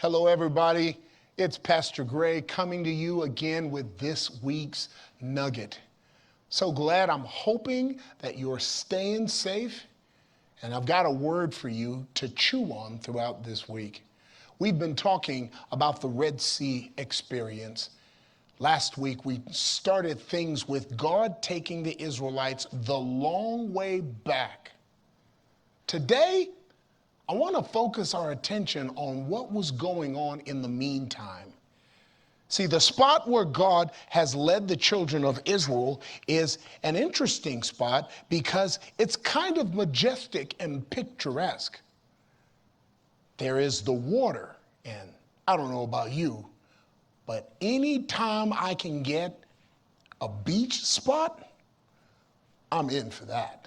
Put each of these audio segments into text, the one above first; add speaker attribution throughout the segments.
Speaker 1: Hello, everybody. It's Pastor Gray coming to you again with this week's Nugget. So glad. I'm hoping that you're staying safe, and I've got a word for you to chew on throughout this week. We've been talking about the Red Sea experience. Last week, we started things with God taking the Israelites the long way back. Today, I want to focus our attention on what was going on in the meantime. See, the spot where God has led the children of Israel is an interesting spot because it's kind of majestic and picturesque. There is the water, and I don't know about you, but anytime I can get a beach spot, I'm in for that.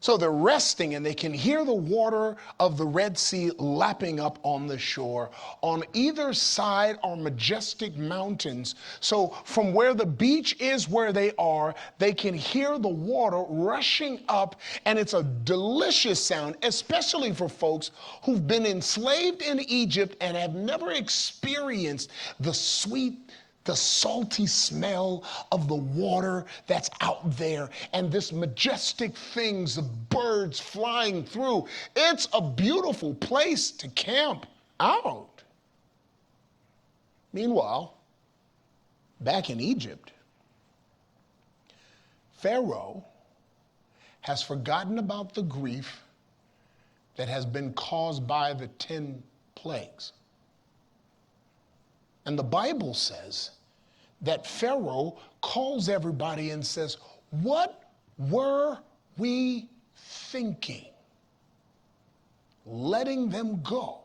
Speaker 1: So they're resting and they can hear the water of the Red Sea lapping up on the shore. On either side are majestic mountains. So from where the beach is where they are, they can hear the water rushing up, and it's a delicious sound, especially for folks who've been enslaved in Egypt and have never experienced the salty smell of the water that's out there and this majestic things, the birds flying through. It's a beautiful place to camp out. Meanwhile, back in Egypt, Pharaoh has forgotten about the grief that has been caused by the 10 plagues. And the Bible says that Pharaoh calls everybody and says, "What were we thinking? Letting them go."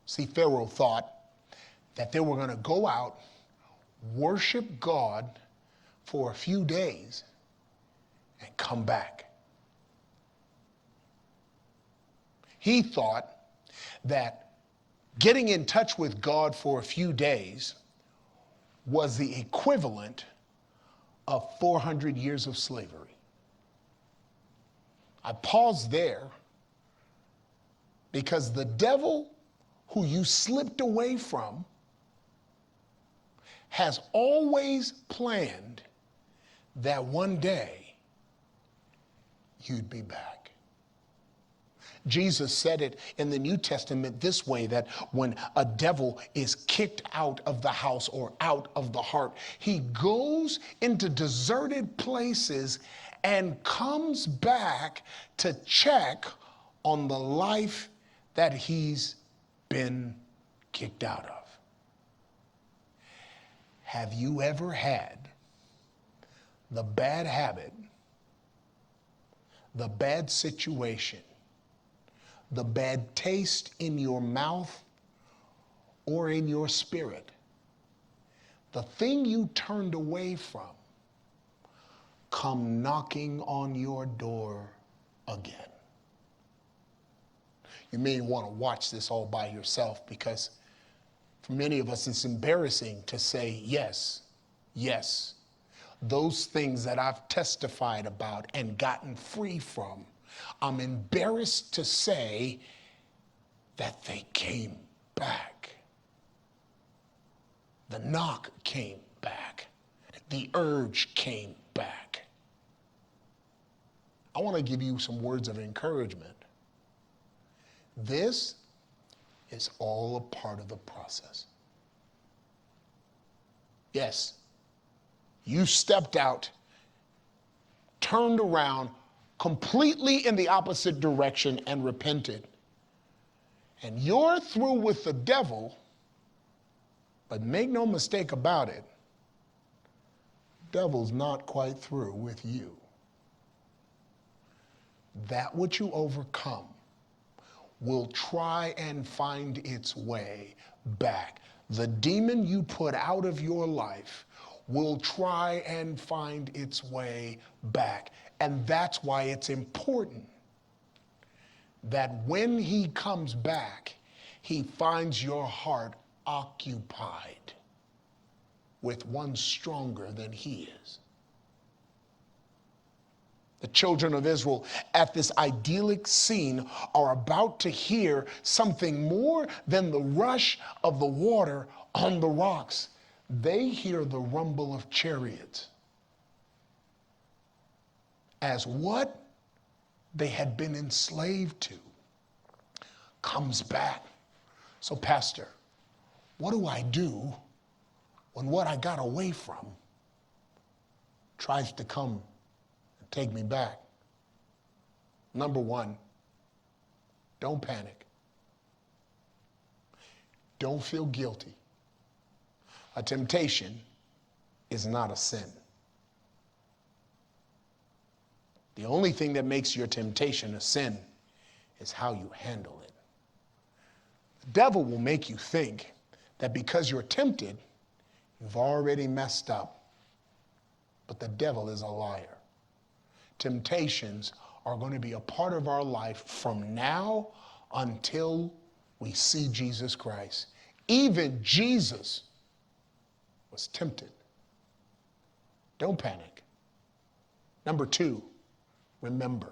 Speaker 1: See, Pharaoh thought that they were going to go out, worship God for a few days, and come back. He thought that getting in touch with God for a few days was the equivalent of 400 years of slavery. I paused there because the devil who you slipped away from has always planned that one day you'd be back. Jesus said it in the New Testament this way, that when a devil is kicked out of the house or out of the heart, he goes into deserted places and comes back to check on the life that he's been kicked out of. Have you ever had the bad habit, the bad situation, the bad taste in your mouth or in your spirit, the thing you turned away from, come knocking on your door again? You may want to watch this all by yourself, because for many of us it's embarrassing to say yes, those things that I've testified about and gotten free from, I'm embarrassed to say that they came back. The knock came back. The urge came back. I want to give you some words of encouragement. This is all a part of the process. Yes, you stepped out, turned around, completely in the opposite direction, and repented. And you're through with the devil, but make no mistake about it, the devil's not quite through with you. That which you overcome will try and find its way back. The demon you put out of your life will try and find its way back. And that's why it's important that when he comes back, he finds your heart occupied with one stronger than he is. The children of Israel at this idyllic scene are about to hear something more than the rush of the water on the rocks. They hear the rumble of chariots as what they had been enslaved to comes back. So, Pastor, what do I do when what I got away from tries to come and take me back? Number one, don't panic. Don't feel guilty. A temptation is not a sin. The only thing that makes your temptation a sin is how you handle it. The devil will make you think that because you're tempted, you've already messed up. But the devil is a liar. Temptations are going to be a part of our life from now until we see Jesus Christ. Even Jesus was tempted. Don't panic. Number two, remember,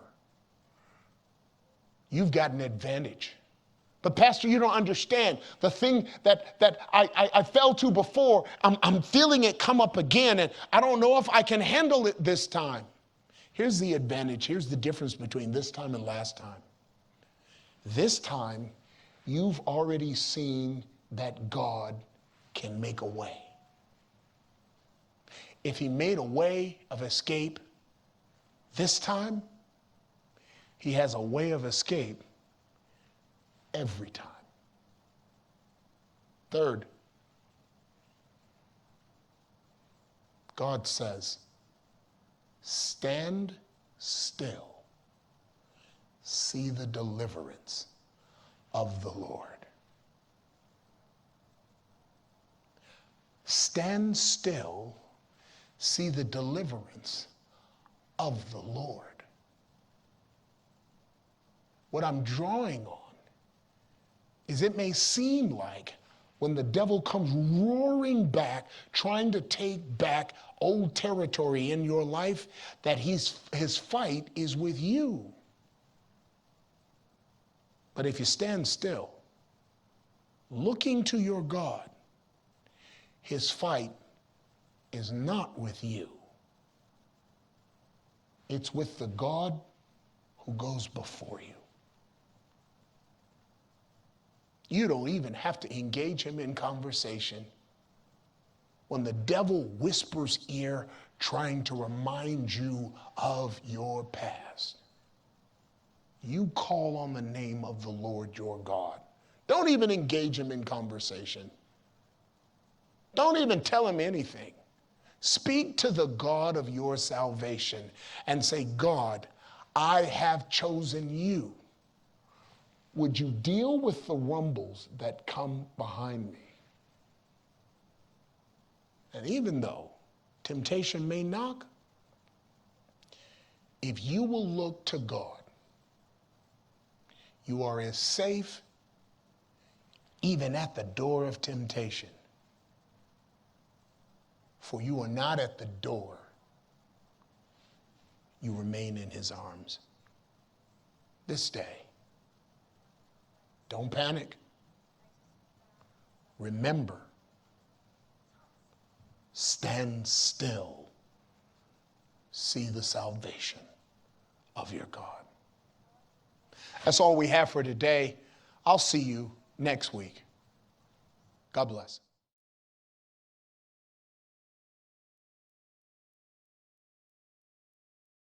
Speaker 1: you've got an advantage. But Pastor, you don't understand. The thing that I fell to before, I'm feeling it come up again, and I don't know if I can handle it this time. Here's the advantage. Here's the difference between this time and last time. This time, you've already seen that God can make a way. If he made a way of escape this time, he has a way of escape every time. Third, God says, stand still, see the deliverance of the Lord. Stand still, see the deliverance of the Lord. What I'm drawing on is it may seem like when the devil comes roaring back, trying to take back old territory in your life, that his fight is with you. But if you stand still, looking to your God, his fight is not with you. It's with the God who goes before you. You don't even have to engage him in conversation. When the devil whispers ear, trying to remind you of your past, you call on the name of the Lord your God. Don't even engage him in conversation. Don't even tell him anything. Speak to the God of your salvation and say, God, I have chosen you. Would you deal with the rumbles that come behind me? And even though temptation may knock, if you will look to God, you are as safe even at the door of temptation. For you are not at the door. You remain in his arms. This day, don't panic. Remember, stand still. See the salvation of your God. That's all we have for today. I'll see you next week. God bless.